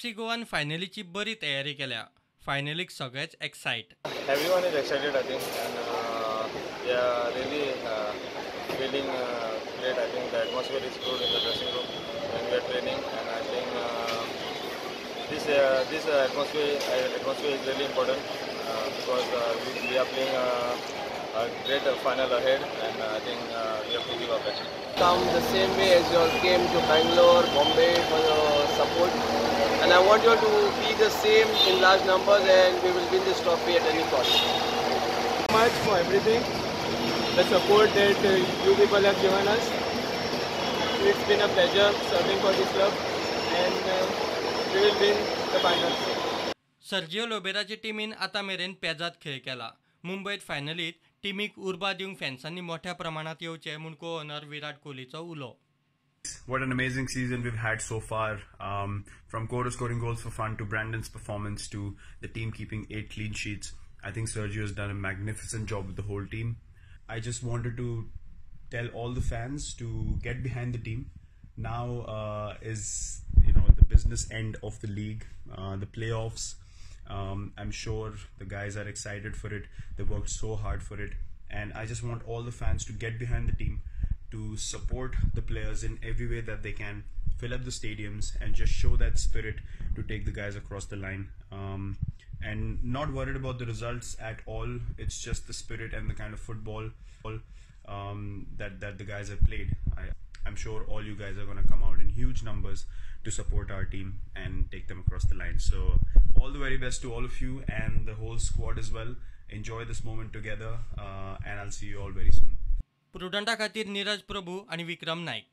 FC गोवान फायनलीची बरी तयारी केल्या. फायनलीक सगळेच excite. Everyone is excited, I think, and they are really feeling great. I think the atmosphere is good in the dressing room when we are training, and I think this atmosphere is really important because we are playing a great final ahead, and I think we have to give our best. Come the same way as you all came to Bangalore, Mumbai for your support, and I want you all to be the same in large numbers, and we will win this trophy at any cost. Much for everything, the support that you people have given us. It's been a pleasure serving for this club, and we will win the finals. Sergio लोबेराची टीमीन आता मेरेन पेजात खेळ केला. मुंबईत फायनलीत टीमीक उर्बा दिवंक फॅन्सांनी मोठ्या प्रमाणात येवचे म्हूण को-ओनर विराट कोहलीचो उलो. What an amazing season we've had so far. From Kohli scoring goals for fun to Brandon's performance to the team keeping 8 clean sheets. I think Sergio has done a magnificent job with the whole team. I just wanted to tell all the fans to get behind the team. Now is the business end of the league, the playoffs. I'm sure the guys are excited for it. They worked so hard for it, and I just want all the fans to get behind the team, to support the players in every way that they can, fill up the stadiums and just show that spirit to take the guys across the line, and not worried about the results at all. It's just the spirit and the kind of football that the guys have played. I'm sure all you guys are going to come out in huge numbers to support our team and take them across the line. So all the very best to all of you and the whole squad as well. Enjoy this moment together, and I'll see you all very soon. प्रुडंटा खातीर नीरज प्रभू आणि विक्रम नाईक.